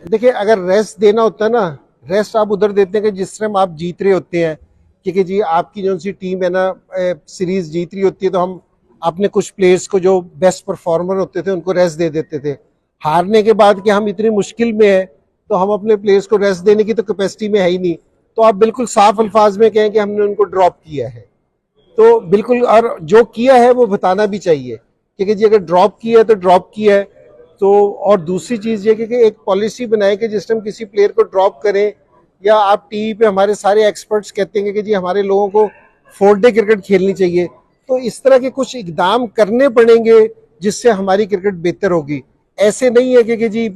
देखिए, अगर रेस्ट देना होता है ना, रेस्ट आप उधर देते हैं कि जिस टाइम आप जीत रहे होते हैं, क्योंकि जी आपकी जो सी टीम है ना सीरीज जीत रही होती है, तो हम अपने कुछ प्लेयर्स को जो बेस्ट परफॉर्मर होते थे उनको रेस्ट दे देते थे। हारने के बाद कि हम इतनी मुश्किल में है तो हम अपने प्लेयर्स को रेस्ट देने की तो कैपेसिटी में है ही नहीं, तो आप बिल्कुल साफ अल्फाज में कहें कि हमने उनको ड्रॉप किया है, तो बिल्कुल, और जो किया है वो बताना भी चाहिए, क्योंकि जी अगर ड्रॉप किया है तो ड्रॉप किया है। तो और दूसरी चीज़ ये कि एक पॉलिसी बनाए कि जिस टाइम किसी प्लेयर को ड्रॉप करें, या आप टीवी पे हमारे सारे एक्सपर्ट्स कहते हैं कि जी हमारे लोगों को 4 डे क्रिकेट खेलनी चाहिए, तो इस तरह के कुछ इकदाम करने पड़ेंगे जिससे हमारी क्रिकेट बेहतर होगी। ऐसे नहीं है कि जी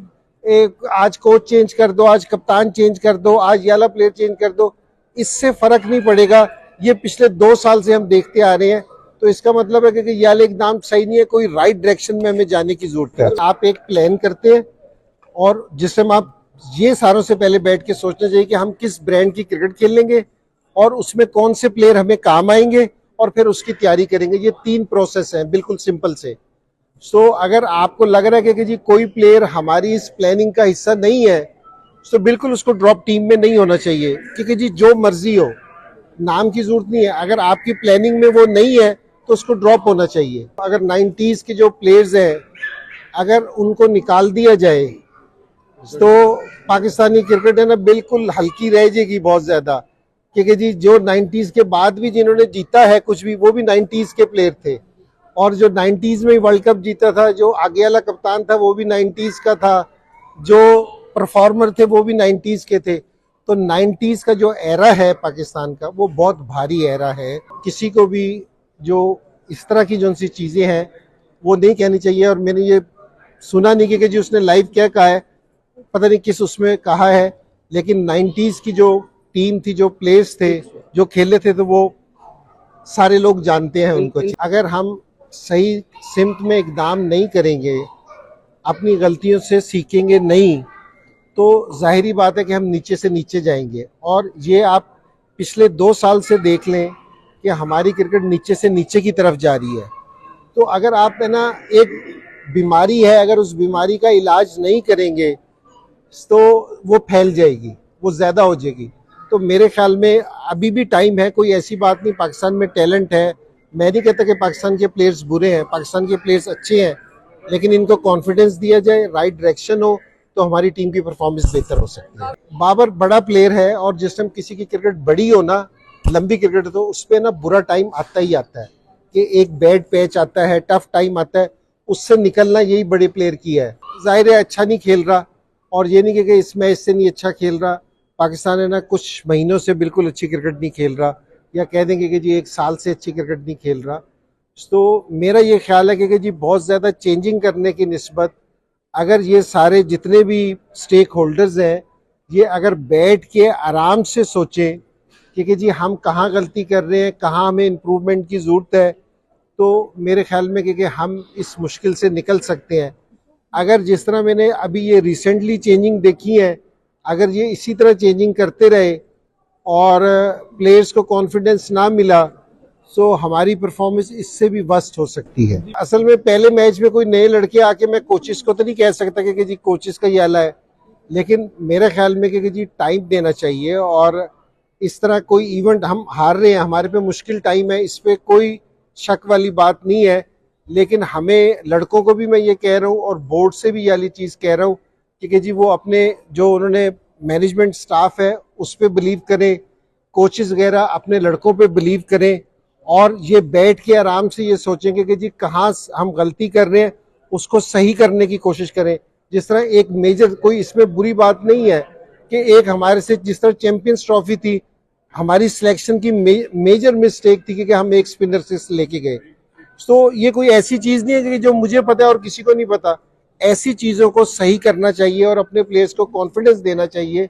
आज कोच चेंज कर दो, आज कप्तान चेंज कर दो, आज ये वाला प्लेयर चेंज कर दो, इससे फर्क नहीं पड़ेगा। ये पिछले 2 साल से हम देखते आ रहे हैं, तो इसका मतलब है कि ये वाले एकदम सही नहीं है, कोई राइट डायरेक्शन में हमें जाने की जरूरत है। आप एक प्लान करते हैं और जिस टाइम आप ये सारों से पहले बैठ के सोचना चाहिए कि हम किस ब्रांड की क्रिकेट खेलेंगे और उसमें कौन से प्लेयर हमें काम आएंगे, और फिर उसकी तैयारी करेंगे। ये 3 प्रोसेस हैं बिल्कुल सिंपल से। तो अगर आपको लग रहा है कि जी कोई प्लेयर हमारी इस प्लानिंग का हिस्सा नहीं है, तो बिल्कुल उसको ड्रॉप टीम में नहीं होना चाहिए, क्योंकि जी जो मर्जी हो, नाम की जरूरत नहीं है। अगर आपकी प्लानिंग में वो नहीं है तो उसको ड्रॉप होना चाहिए। अगर 90s के जो प्लेयर्स हैं अगर उनको निकाल दिया जाए तो पाकिस्तानी क्रिकेट है ना बिल्कुल हल्की रह जाएगी बहुत ज्यादा, क्योंकि जी जो 90s के बाद भी जिन्होंने जीता है कुछ भी, वो भी 90s के प्लेयर थे, और जो 90s में वर्ल्ड कप जीता था, जो आगे वाला कप्तान था वो भी 90s का था, जो परफॉर्मर थे वो भी 90s के थे। तो 90s का जो एरा है पाकिस्तान का, वो बहुत भारी एरा है। किसी को भी जो इस तरह की जो सी चीज़ें हैं वो नहीं कहनी चाहिए। और मैंने ये सुना नहीं कि जी उसने लाइव क्या कहा है, पता नहीं किस उसमें कहा है, लेकिन 90s की जो टीम थी, जो प्लेयर्स थे, जो खेले थे, तो वो सारे लोग जानते हैं उनको। अगर हम सही सिमत में इकदाम नहीं करेंगे, अपनी गलतियों से सीखेंगे नहीं, तो जाहिरी बात है कि हम नीचे से नीचे जाएंगे। और ये आप पिछले 2 साल से देख लें कि हमारी क्रिकेट नीचे से नीचे की तरफ जा रही है। तो अगर आप है ना, एक बीमारी है, अगर उस बीमारी का इलाज नहीं करेंगे तो वो फैल जाएगी, वो ज़्यादा हो जाएगी। तो मेरे ख्याल में अभी भी टाइम है, कोई ऐसी बात नहीं। पाकिस्तान में टैलेंट है, मैं नहीं कहता कि पाकिस्तान के प्लेयर्स बुरे हैं, पाकिस्तान के प्लेयर्स अच्छे हैं, लेकिन इनको कॉन्फिडेंस दिया जाए, राइट डायरेक्शन हो, तो हमारी टीम की परफॉर्मेंस बेहतर हो सकती है। बाबर बड़ा प्लेयर है, और जिस टाइम किसी की क्रिकेट बड़ी हो ना, लंबी क्रिकेट, तो उस पर ना बुरा टाइम आता ही आता है, कि एक बैड पैच आता है, टफ टाइम आता है, उससे निकलना यही बड़े प्लेयर की है। जाहिर है अच्छा नहीं खेल रहा, और ये नहीं कि इस मैच से नहीं अच्छा खेल रहा। पाकिस्तान है ना कुछ महीनों से बिल्कुल अच्छी क्रिकेट नहीं खेल रहा, या कह देंगे कि जी 1 साल से अच्छी क्रिकेट नहीं खेल रहा। तो मेरा ये ख्याल है कि जी बहुत ज़्यादा चेंजिंग करने की निस्बत, अगर ये सारे जितने भी स्टेक होल्डर्स हैं, ये अगर बैठ के आराम से सोचें कि जी हम कहाँ गलती कर रहे हैं, कहाँ हमें इम्प्रूवमेंट की ज़रूरत है, तो मेरे ख्याल में कि हम इस मुश्किल से निकल सकते हैं। अगर जिस तरह मैंने अभी ये रिसेंटली चेंजिंग देखी है, अगर ये इसी तरह चेंजिंग करते रहे और प्लेयर्स को कॉन्फिडेंस ना मिला, तो हमारी परफॉर्मेंस इससे भी वर्स्ट हो सकती है। असल में पहले मैच में कोई नए लड़के आके, मैं कोचेस को तो नहीं कह सकता कि जी कोचेस का ये आला है, लेकिन मेरे ख्याल में कि जी टाइम देना चाहिए। और इस तरह कोई इवेंट हम हार रहे हैं, हमारे पे मुश्किल टाइम है, इस पर कोई शक वाली बात नहीं है, लेकिन हमें लड़कों को भी मैं ये कह रहा हूँ, और बोर्ड से भी ये वाली चीज़ कह रहा हूँ कि जी वो अपने जो उन्होंने मैनेजमेंट स्टाफ है उस पर बिलीव करें, कोचेस वगैरह अपने लड़कों पे बिलीव करें, और ये बैठ के आराम से ये सोचेंगे कि जी कहाँ हम गलती कर रहे हैं, उसको सही करने की कोशिश करें। जिस तरह एक मेजर, कोई इसमें बुरी बात नहीं है कि एक हमारे से जिस तरह चैंपियंस ट्रॉफी थी, हमारी सिलेक्शन की मेजर मिस्टेक थी कि हम एक स्पिनर से लेके गए। तो ये कोई ऐसी चीज़ नहीं है कि जो मुझे पता है और किसी को नहीं पता। ऐसी चीज़ों को सही करना चाहिए और अपने प्लेयर्स को कॉन्फिडेंस देना चाहिए,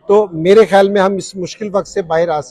तो मेरे ख्याल में हम इस मुश्किल वक्त से बाहर आ सकते हैं।